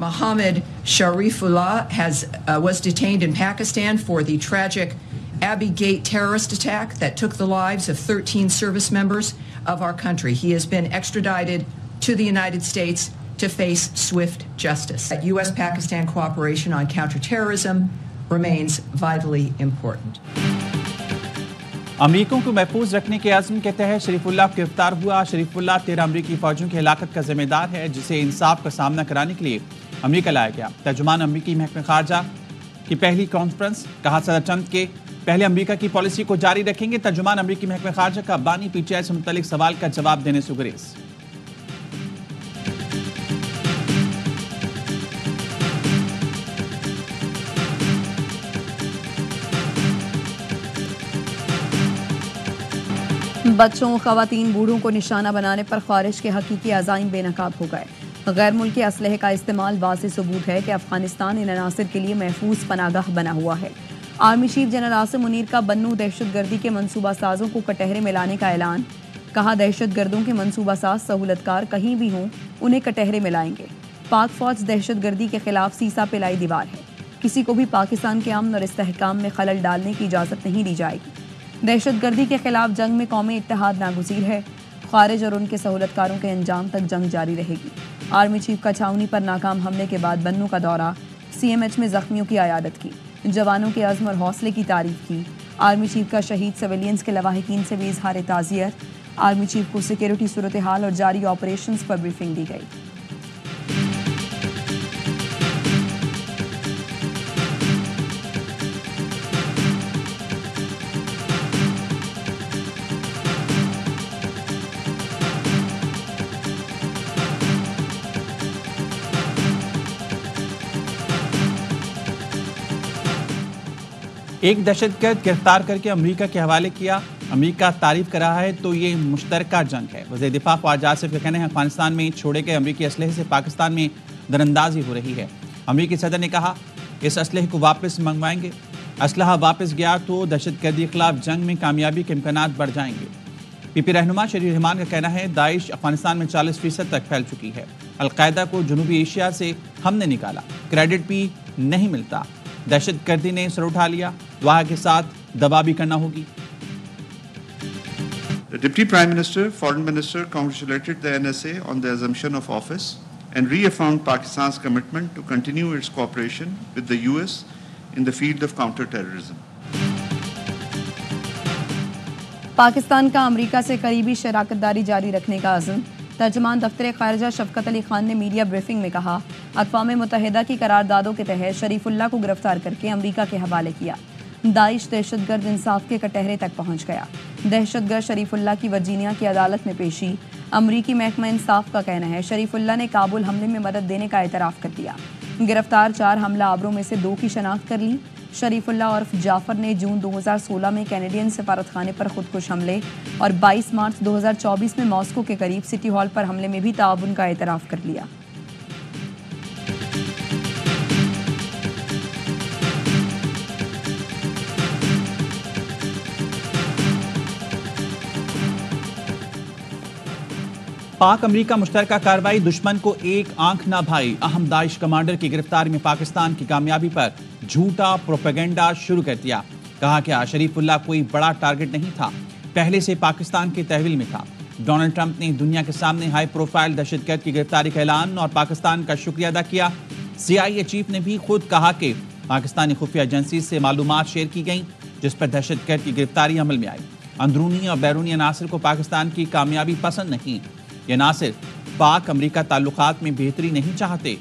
Mohammed Sharifullah was detained in Pakistan for the tragic Abbey Gate terrorist attack that took the lives of 13 service members of our country. He has been extradited to the United States to face swift justice. U.S.-Pakistan cooperation on counterterrorism remains vitally important. अमरीकियों को महफूज रखने के आज़म के तहत शरीफुल्लाह गिरफ्तार हुआ। शरीफुल्लाह 13 अमरीकी फौजियों की हलाकत का जिम्मेदार है, जिसे इंसाफ का सामना कराने के लिए अमरीका लाया गया। तर्जुमान अमरीकी महकमे खारजा की पहली कॉन्फ्रेंस, कहा सदर ट्रंप के पहले अमरीका की पॉलिसी को जारी रखेंगे। तर्जुमान अमरीकी महकमे खारजा का बानी पीटीआई से मुतल्लिक सवाल का जवाब देने से गुरेज। बच्चों, खवातीन, बूढ़ों को निशाना बनाने पर खारिज के हकीकी अज़ाइम बेनकाब हो गए। गैर मुल्की असलहे का इस्तेमाल वाज़ेह सबूत है कि अफगानिस्तान इन अनासिर के लिए महफूज पनागाह बना हुआ है। Army chief general Asim Munir का बन्नू दहशतगर्दी के मनसूबा साजों को कटहरे में लाने का ऐलान। कहा, दहशतगर्दों के मनसूबा साज सहूलतकार कहीं भी हों, उन्हें कटहरे में लाएंगे। पाक फौज दहशतगर्दी के खिलाफ सीसा पिलाई दीवार है। किसी को भी पाकिस्तान के अमन और इस्तेहकाम में खलल डालने की इजाज़त नहीं दी जाएगी। दहशतगर्दी के खिलाफ जंग में कौमी इत्तेहाद नागुज़ीर है। खारिज और उनके सहूलतकारों के अंजाम तक जंग जारी रहेगी। आर्मी चीफ का छावनी पर नाकाम हमले के बाद बन्नू का दौरा, CMH में जख्मियों की आयादत की, जवानों के अज़्म और हौसले की तारीफ की। आर्मी चीफ का शहीद सिविलियंस के लवाहिकीन से भी इजहार ताज़ियत। आर्मी चीफ को सिक्योरिटी सूरत हाल और जारी ऑपरेशंस पर ब्रीफिंग दी गई। एक दहशतगर्द गिरफ्तार करके अमेरिका के हवाले किया। अमेरिका तारीफ कर रहा है तो ये मुश्तरका जंग है। वज़ीर दिफा फ़वाद आसिफ का कहना है, अफगानिस्तान में छोड़े गए अमेरिकी असलहे से पाकिस्तान में दरअंदाजी हो रही है। अमेरिकी सदर ने कहा, इस असलहे को वापस मंगवाएंगे। असलहा वापस गया तो दहशतगर्दी के खिलाफ जंग में कामयाबी के इम्कानात बढ़ जाएंगे। PP रहनुमा शरीर रहमान का कहना है, दाइश अफगानिस्तान में 40% तक फैल चुकी है। अलकायदा को जनूबी एशिया से हमने निकाला, क्रेडिट भी नहीं मिलता। दहशतगर्दी ने सर उठा लिया, वहां के साथ दबा भी करना होगी। The Deputy Prime Minister, Foreign Minister congratulated the NSA on the assumption of office and reaffirmed Pakistan's commitment to continue its cooperation with the US in the field of counter-terrorism. Pakistan का अमेरिका से करीबी शराकतदारी जारी रखने का अज़्म। तर्जमान दफ्तर खारजा शफकत अली खान ने media briefing में कहा, अक़वाम मुत्तहिदा की करारदादों के तहत शरीफुल्लाह को गिरफ्तार करके अमेरिका के हवाले किया। दाइश दहशतगर्द इंसाफ के कटहरे तक पहुंच गया। दहशतगर्द शरीफुल्लाह की वर्जीनिया की अदालत में पेशी। अमरीकी महकमा इंसाफ का कहना है, शरीफुल्लाह ने काबुल हमले में मदद देने का एतराफ़ कर दिया। गिरफ्तार 4 हमला आवरों में से 2 की शनाख्त कर ली। शरीफुल्लाह उर्फ जाफर ने जून 2016 में कैनेडियन सफारतखाने पर खुदकुश हमले और 22 मार्च 2024 में मॉस्को के करीब सिटी हॉल पर हमले में भी ताउन का एतराफ़ कर लिया। पाक अमेरिका मुश्तरका कार्रवाई, दुश्मन को एक आंख ना भाई। अहम दाइश कमांडर की गिरफ्तारी में पाकिस्तान की कामयाबी पर झूठा प्रोपेगेंडा शुरू कर दिया। कहा कि शरीफुल्लाह कोई बड़ा टारगेट नहीं था, पहले से पाकिस्तान के तहवील में था। डोनाल्ड ट्रंप ने दुनिया के सामने हाई प्रोफाइल दहशतगर्द की गिरफ्तारी का ऐलान और पाकिस्तान का शुक्रिया अदा किया। CIA चीफ ने भी खुद कहा कि पाकिस्तानी खुफिया एजेंसी से मालूमात शेयर की गई, जिस पर दहशतगर्द की गिरफ्तारी अमल में आई। अंदरूनी और बैरूनी अनासर को पाकिस्तान की कामयाबी पसंद नहीं। ये नासिर पाक अमेरिका ताल्लुकात में बेहतरी नहीं चाहते।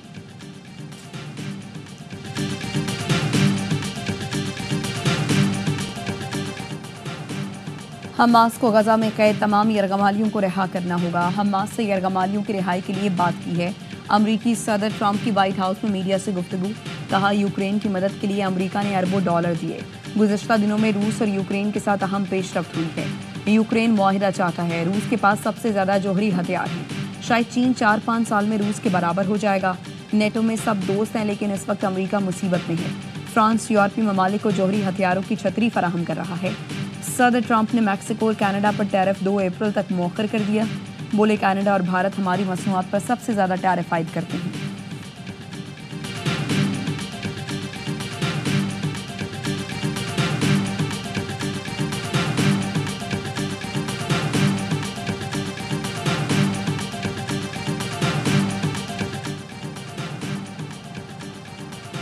हमास को गजा में कैद तमाम यरगमालियों को रिहा करना होगा। हमास से यरगमालियों की रिहाई के लिए बात की है। अमरीकी सदर ट्रंप की व्हाइट हाउस में मीडिया से गुफ्तगू। कहा, यूक्रेन की मदद के लिए अमरीका ने अरबों डॉलर दिए। गुज़िश्ता दिनों में रूस और यूक्रेन के साथ अहम पेशरफ्त हुई है। यूक्रेन मुआहिदा चाहता है। रूस के पास सबसे ज़्यादा जौहरी हथियार हैं। शायद चीन 4-5 साल में रूस के बराबर हो जाएगा। नेटो में सब दोस्त हैं, लेकिन इस वक्त अमरीका मुसीबत में है। फ्रांस यूरोपीय ममालिक को जौहरी हथियारों की छतरी फराहम कर रहा है। सदर ट्रंप ने मैक्सिको और कनाडा पर टैरिफ 2 अप्रैल तक मौखर कर दिया। बोले, कनाडा और भारत हमारी मसनूआत पर सबसे ज़्यादा टैरिफ आयद करते हैं।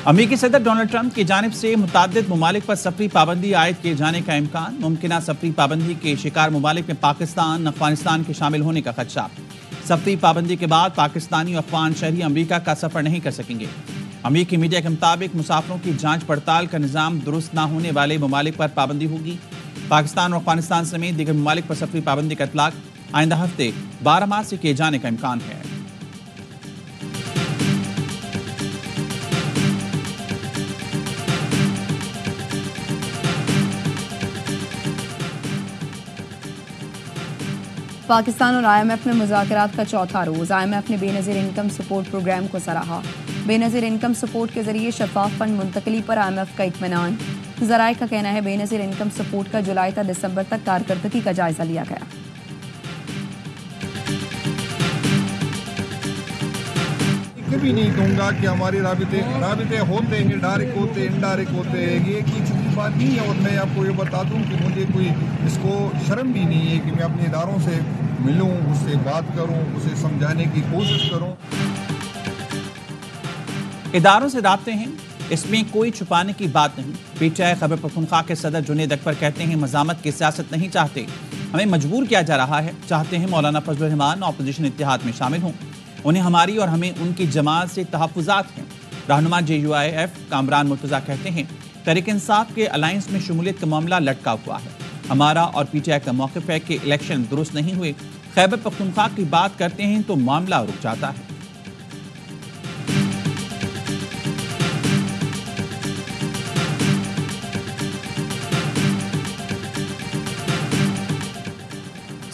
अमेरिकी सदर डोनाल्ड ट्रंप की जानिब से मुतअद्दिद ममालिक पर सफरी पाबंदी आयद किए जाने का इम्कान। मुमकिन सफरी पाबंदी के शिकार ममालिक में पाकिस्तान, अफगानिस्तान के शामिल होने का खदशा। सफरी पाबंदी के बाद पाकिस्तानी और अफगान शहरी अमेरिका का सफर नहीं कर सकेंगे। अमेरिकी मीडिया के मुताबिक मुसाफिरों की जांच पड़ताल का निज़ाम दुरुस्त न होने वाले ममालिक पर पाबंदी होगी। पाकिस्तान और अफगानिस्तान समेत दीगर ममालिक पर सफरी पाबंदी का इतलाक आइंदा हफ्ते 12 मार्च से किए जाने का इम्कान है। पाकिस्तान और IMF में मुज़ाकरात का चौथा रोज। IMF ने बेनज़ीर इनकम सपोर्ट प्रोग्राम को सराहा। बेनज़ीर इनकम सपोर्ट के जरिए शफाफ फंड मुंतकली पर IMF का इत्मीनान। ज़राए का कहना है बेनज़ीर इनकम सपोर्ट का जुलाई से दिसंबर तक कारकर्दगी का जायजा लिया गया। कभी नहीं कहूँगा कि हमारे राबिते होते हैं, डायरेक्ट होते हैं, इनडायरेक्ट होते हैं, ये की चीज़ बात नहीं है। और मैं आपको ये बता दूँ कि मुझे कोई इसको शर्म भी नहीं है कि मैं अपने इदारों से मिलूँ, उससे बात करूँ, उसे समझाने की कोशिश करूँ। इदारों से राब्ते हैं, इसमें कोई छुपाने की बात नहीं। PTI खैबर पख्तूनख्वा के सदर जुनैद अकबर कहते हैं मज़ामत की सियासत नहीं चाहते, हमें मजबूर किया जा रहा है। चाहते हैं मौलाना फजलुर रहमान अपोजिशन इत्तेहाद में शामिल हों। उन्हें हमारी और हमें उनकी जमात से तहफ़्फ़ुज़ात हैं। रहनुमा JUIF कामरान मुर्तज़ा कहते हैं तहरीक इंसाफ के अलायंस में शमूलियत का मामला लटका हुआ है। हमारा और PTI का मौक़िफ़ है कि इलेक्शन दुरुस्त नहीं हुए। खैबर पख्तूनख्वा की बात करते हैं तो मामला रुक जाता है।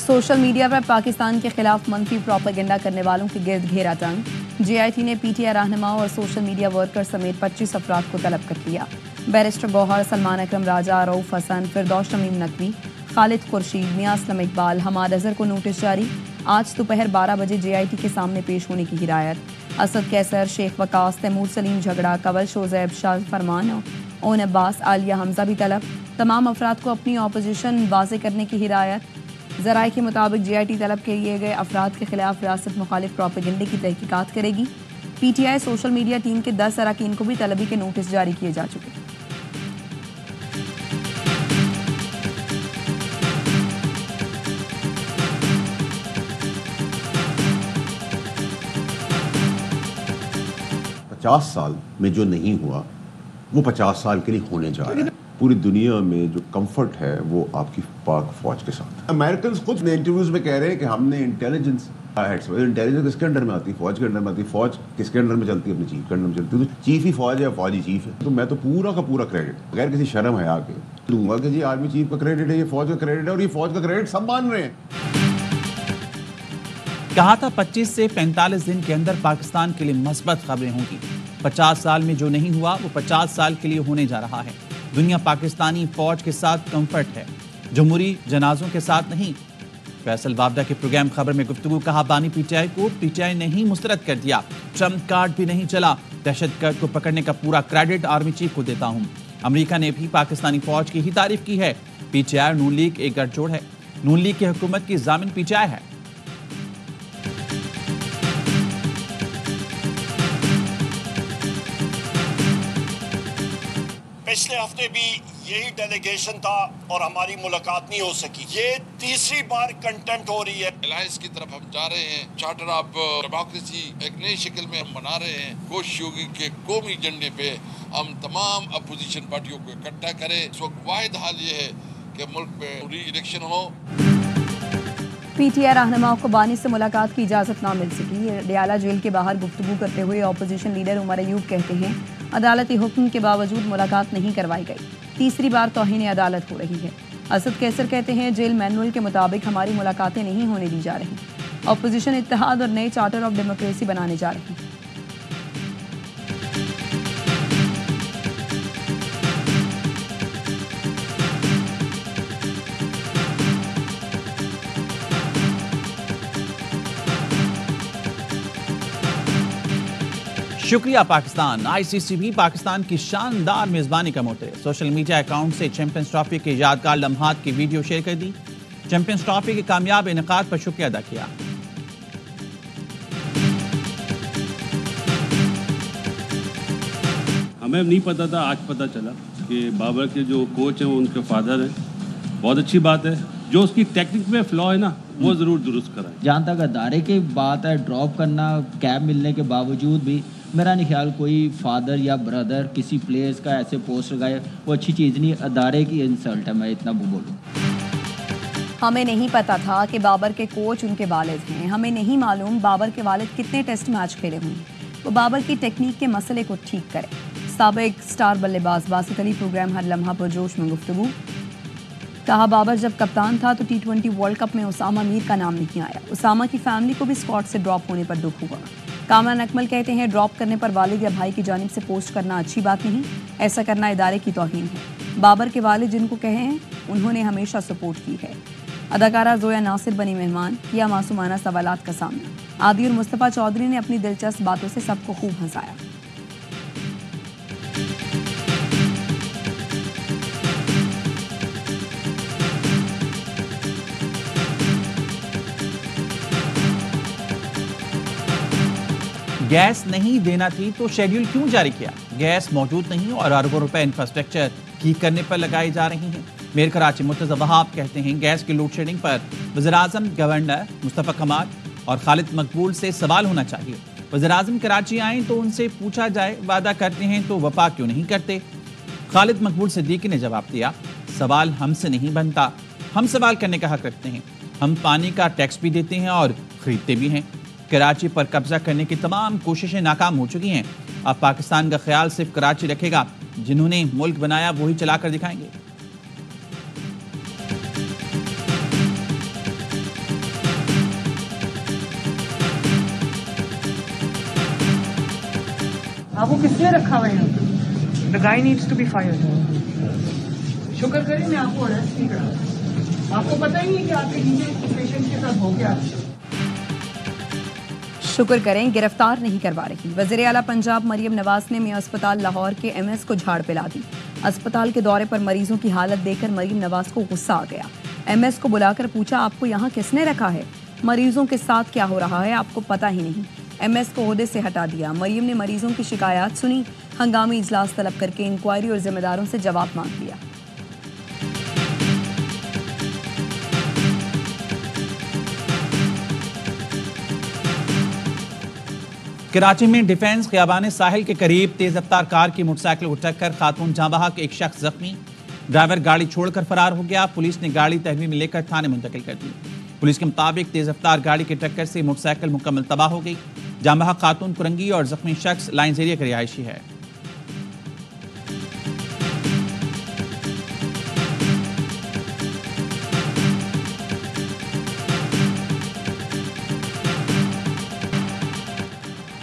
सोशल मीडिया पर पाकिस्तान के खिलाफ मनफी प्रोपेगेंडा करने वालों के गिर्द घेरा तंग। JIT ने PTI रहनुमाओं और सोशल मीडिया वर्कर समेत 25 अफराद को तलब कर लिया। बैरिस्टर गौहर, सलमान अकरम राजा, रऊफ हसन, फिरदौस शमीम नकवी, खालिद खुर्शीद, मियां असलम इकबाल, हमाद अजहर को नोटिस जारी। आज दोपहर 12 बजे JIT के सामने पेश होने की हिदायत। असद कैसर, शेख वकास, तैमूर सलीम झगड़ा, कवल शोजैब, शाह फरमान, ओन अब्बास, आलिया हमजा भी तलब। तमाम अफराद को अपनी अपोजिशन वाज़े करने की हिदायत। ज़राए के मुताबिक JIT तलब किए गए अफराद के खिलाफ रियासत मुखालिफ प्रोपेगेंडे की तहकीकात करेगी। PTI सोशल मीडिया टीम के 10 अरकान को भी तलबी के नोटिस जारी किए जा चुके हैं। पचास साल में जो नहीं हुआ वो 50 साल के लिए होने जा रहा है। पूरी दुनिया में जो कंफर्ट है वो आपकी पाक फौज के साथ है। अमेरिकन खुद इंटरव्यूज में कह रहे हैं कि हमने इंटेलिजेंस किसके अंडर में आती है? फौज के अंडर में आती है। फौज किसके अंडर में चलती है? अपने चीफ के अंडर में चलती है। तो चीफ ही फौज है, फौजी चीफ है। तो मैं तो पूरा का पूरा क्रेडिट बगैर किसी शर्म हया के दूंगा कि जी आर्मी चीफ का क्रेडिट है, ये फौज का क्रेडिट है, और ये फौज का क्रेडिट सब मान रहे हैं। कहा था 25 से 45 दिन के अंदर पाकिस्तान के लिए मस्बत खबरें होंगी। 50 साल में जो नहीं हुआ वो 50 साल के लिए होने जा रहा है। दुनिया पाकिस्तानी फौज के साथ कंफर्ट है, जमहूरी जनाजों के साथ नहीं। फैसल वाबदा के प्रोग्राम खबर में गुफ्तगू कहा बानी PTI को PTI ने ही मुस्तरद कर दिया। ट्रम्प कार्ड भी नहीं चला। दहशतगर्द को पकड़ने का पूरा क्रेडिट आर्मी चीफ को देता हूं। अमेरिका ने भी पाकिस्तानी फौज की ही तारीफ की है। PTI और नून लीग एक गठजोड़ है। नून लीग की हुकूमत की जामिन PTI है। पिछले हफ्ते भी यही डेलीगेशन था और हमारी मुलाकात नहीं हो सकी। ये तीसरी बार कंटेम्प्ट हो रही है। अलायंस की तरफ हम जा रहे हैं। चार्टर ऑफ डेमोक्रेसी एक नई शक्ल में हम बना रहे हैं। कोशिश होगी कि कौमी एजेंडे पे हम तमाम अपोजिशन पार्टियों को इकट्ठा करें। इस वक्त वाहिद हाल ये है कि मुल्क में री इलेक्शन हो। PTI रहनुमाओं को बानी से मुलाकात की इजाज़त ना मिल सकी। डियाला जेल के बाहर गुफ्तगू करते हुए अपोजिशन लीडर उमर अयूब कहते हैं अदालती हुक्म के बावजूद मुलाकात नहीं करवाई गई। तीसरी बार तौहीन अदालत हो रही है। असद कैसर कहते हैं जेल मैनुअल के मुताबिक हमारी मुलाकातें नहीं होने दी जा रही। अपोजिशन इत्तेहाद और नए चार्टर ऑफ डेमोक्रेसी बनाने जा रहे हैं। शुक्रिया पाकिस्तान। ICC भी पाकिस्तान की शानदार मेजबानी का मोटे। सोशल मीडिया अकाउंट से चैंपियंस ट्रॉफी के यादगार लम्हात की वीडियो शेयर कर दी। चैंपियंस ट्रॉफी के कामयाब इनेकाद पर शुक्रिया अदा किया। हमें नहीं पता था, आज पता चला कि बाबर के जो कोच हैं वो उनके फादर हैं। बहुत अच्छी बात है, जो उसकी टेक्निक में फ्लॉ है ना वो ज़रूर दुरुस्त कराए। जहाँ तक अदारे की बात है, ड्रॉप करना कैप मिलने के बावजूद भी मेरा नहीं ख्याल कोई फादर या ब्रदर किसी प्लेयर्स का ऐसे पोस्ट लगाए, वो अच्छी चीज़ नहीं, अदारे की इंसल्ट है, मैं इतना बोलूँ। हमें नहीं पता था कि बाबर के कोच उनके वालिद हैं। हमें नहीं मालूम बाबर के वालिद कितने टेस्ट मैच खेले हुए हैं। वो बाबर की टेक्निक के मसले को ठीक करें। साबिक स्टार बल्लेबाज बासित अली प्रोग्राम हर लम्हा पुरजोश में गुफ्तगू। कहा बाबर जब कप्तान था तो T20 वर्ल्ड कप में उसामा मीर का नाम नहीं आया। उसामा की फैमिली को भी स्क्वाड से ड्रॉप होने पर दुख हुआ। कामरान अकमल कहते हैं ड्रॉप करने पर वालिद या भाई की जानिब से पोस्ट करना अच्छी बात नहीं, ऐसा करना इदारे की तौहीन है। बाबर के वालिद जिनको कहे हैं उन्होंने हमेशा सपोर्ट की है। अदाकारा जोया नासिर बनी मेहमान, किया मासूमाना सवालात का सामना। आदि और मुस्तफ़ा चौधरी ने अपनी दिलचस्प बातों से सबको खूब हंसाया। गैस नहीं देना थी तो शेड्यूल क्यों जारी किया? गैस मौजूद नहीं और अरबों रुपए इंफ्रास्ट्रक्चर ठीक करने पर लगाए जा रहे हैं। मेयर कराची मुर्तज़ा वहाब कहते हैं गैस की लोड शेडिंग पर वज़ीर-ए-आज़म, गवर्नर मुस्तफ़ा कमाल और खालिद मकबूल से सवाल होना चाहिए। वज़ीर-ए-आज़म कराची आएँ तो उनसे पूछा जाए, वादा करते हैं तो वफा क्यों नहीं करते? खालिद मकबूल सिद्दीकी ने जवाब दिया, सवाल हमसे नहीं बनता, हम सवाल करने का हक रखते हैं। हम पानी का टैक्स भी देते हैं और ख़रीदते भी हैं। कराची पर कब्जा करने की तमाम कोशिशें नाकाम हो चुकी हैं। अब पाकिस्तान का ख्याल सिर्फ कराची रखेगा। जिन्होंने मुल्क बनाया वही चलाकर दिखाएंगे। आपको किसने रखा हुआ है? The guy needs to be fired. शुक्र करें मैं आपको अरेस्ट नहीं करा। आपको पता ही नहीं कि आपके नीचे पेशेंट के साथ हो गया। शुक्र करें गिरफ्तार नहीं करवा रही। वज़ीर आला पंजाब मरियम नवाज ने मियां अस्पताल लाहौर के MS को झाड़ पिला दी। अस्पताल के दौरे पर मरीजों की हालत देखकर मरियम नवाज को गुस्सा आ गया। MS को बुलाकर पूछा, आपको यहाँ किसने रखा है? मरीजों के साथ क्या हो रहा है आपको पता ही नहीं। MS को ओहदे से हटा दिया। मरियम ने मरीजों की शिकायत सुनी, हंगामी इजलास तलब करके इंक्वायरी और जिम्मेदारों से जवाब मांग लिया। कराची में डिफेंस खियाबान साहिल के करीब तेज रफ्तार कार की मोटरसाइकिल को टक्कर, खातून जाँ बहक, एक शख्स जख्मी। ड्राइवर गाड़ी छोड़कर फरार हो गया। पुलिस ने गाड़ी तहवील में लेकर थाने मुंतकिल कर दी। पुलिस के मुताबिक तेज रफ्तार गाड़ी की टक्कर से मोटरसाइकिल मुकम्मल तबाह हो गई। जाँ बहक खातून कुरंगी और जख्मी शख्स लाइन्स एरिया का रिहायशी है।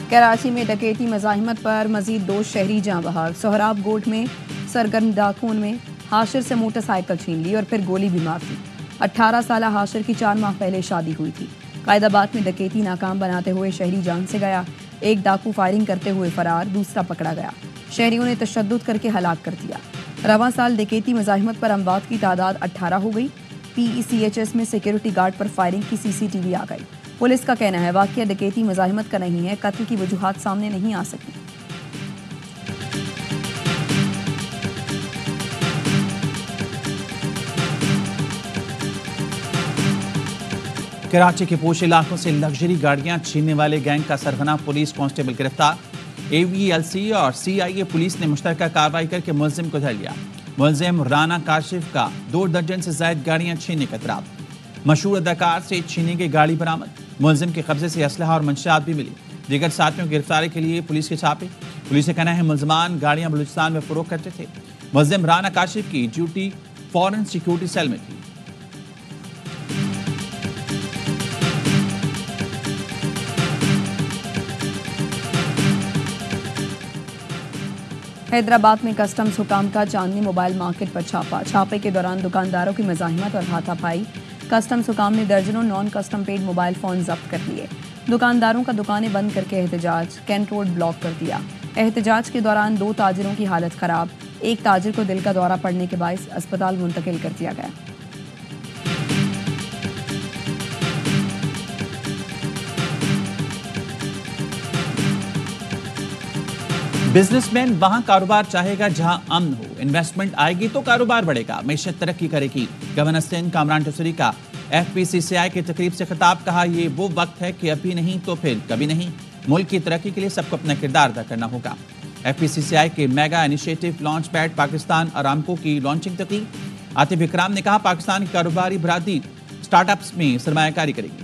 कराची में डकैती मज़ाहिमत पर मजीद 2 शहरी जाँ बहक। सोहराब गोट में सरगर्म डाकुओं में हाशिर से मोटरसाइकिल छीन ली और फिर गोली भी मार दी। 18 साल हाशिर की 4 माह पहले शादी हुई थी। कायदाबाद में डकैती नाकाम बनाते हुए शहरी जान से गया। एक डाकू फायरिंग करते हुए फरार, दूसरा पकड़ा गया। शहरियों ने तशद्दुद करके हलाक कर दिया। रवां साल डकैती मज़ाहिमत पर अमवात की तादाद 18 हो गई। PECHS में सिक्योरिटी गार्ड पर फायरिंग की CCTV आ गई। पुलिस का कहना है वाकया डकैती मज़ाहिमत का नहीं है, कत्ल की वजूहात सामने नहीं आ सकी। कराची के पोश इलाकों से लग्जरी गाड़ियां छीनने वाले गैंग का सरगना पुलिस कांस्टेबल गिरफ्तार। AVLC और CIA पुलिस ने मुश्तरका कार्रवाई करके मुलजिम को धर लिया। मुलजिम राना काशिफ का 2 दर्जन से ज्यादा गाड़ियां छीनने का इतराब। मशहूर अदाकार से छीनी गई गाड़ी बरामद। मुलजिम के कब्जे से असलहा और मंशियात भी मिली। दीगर साथियों की गिरफ्तारी के लिए पुलिस के छापे। पुलिस का कहना है मुलजमान गाड़ियां बलूचिस्तान में फरोख्त करते थे। मुलजिम राना काशिफ की ड्यूटी फॉरेन सिक्योरिटी सेल में थी। हैदराबाद में कस्टम्स हुकाम का चांदनी मोबाइल मार्केट पर छापा। छापे के दौरान दुकानदारों की मज़ाहिमत और हाथापाई। कस्टम्स हुकाम ने दर्जनों non custom paid mobile phone जब्त कर लिए। दुकानदारों का दुकानें बंद करके एहतजाज। कैंट रोड ब्लॉक कर दिया। एहतजाज के दौरान 2 ताजिरों की हालत ख़राब। एक ताजिर को दिल का दौरा पड़ने के बायस अस्पताल मुंतकिल कर दिया गया। बिजनेसमैन वहां कारोबार चाहेगा जहां अमन हो, इन्वेस्टमेंट आएगी तो कारोबार बढ़ेगा, मैशत तरक्की करेगी। गवर्नर सिंध कामरान टसूरी का FPCCI की तकरीब से खिताब, कहा ये वो वक्त है कि अभी नहीं तो फिर कभी नहीं। मुल्क की तरक्की के लिए सबको अपना किरदार अदा करना होगा। FPCCI के mega initiative launch pad Pakistan Aramco की लॉन्चिंग तकरीब। आतिफ इकराम ने कहा पाकिस्तान की कारोबारी बरादरी स्टार्टअप्स में सरमायाकारी करेगी।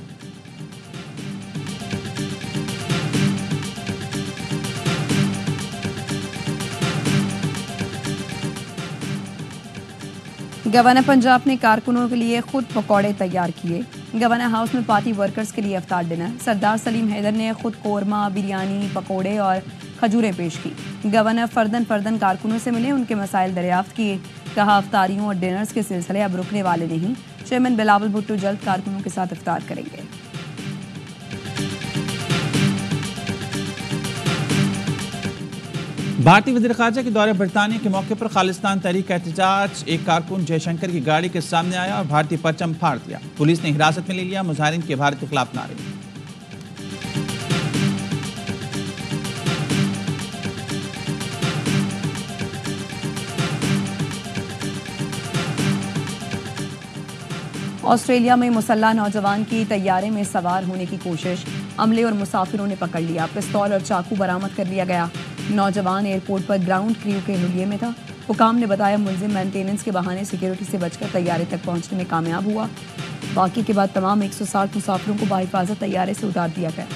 गवर्नर पंजाब ने कारकुनों के लिए खुद पकौड़े तैयार किए। गवर्नर हाउस में पार्टी वर्कर्स के लिए इफ्तार डिनर। सरदार सलीम हैदर ने खुद कोरमा, बिरयानी, पकौड़े और खजूरें पेश की। गवर्नर फर्दन कारकुनों से मिले, उनके मसाइल दरियाफ्त किए। कहा इफ्तारियों और डिनर्स के सिलसिले अब रुकने वाले नहीं। चेयरमैन बिलावल भुट्टो जल्द कारकुनों के साथ इफ्तार करेंगे। भारतीय वज़ीर ख़ारजा के दौरे बरतानिया के मौके पर खालिस्तान तहरीक का एहतजाज। एक कारकुन जयशंकर की गाड़ी के सामने आया और भारतीय परचम फाड़ दिया। पुलिस ने हिरासत में ले लिया। मुजाहिरीन के भारत के खिलाफ नारे। ऑस्ट्रेलिया में मुसल्ला नौजवान की तैयारे में सवार होने की कोशिश। अमले और मुसाफिरों ने पकड़ लिया। पिस्तौल और चाकू बरामद कर लिया गया। नौजवान एयरपोर्ट पर ग्राउंड क्रू के हुलिये में था। हुकाम ने बताया मुलजिम मेंटेनेंस के बहाने सिक्योरिटी से बचकर तैयारे तक पहुंचने में कामयाब हुआ। वाक़े के बाद तमाम 160 मुसाफिरों को बाहिफाजत तैयारे से उतार दिया गया।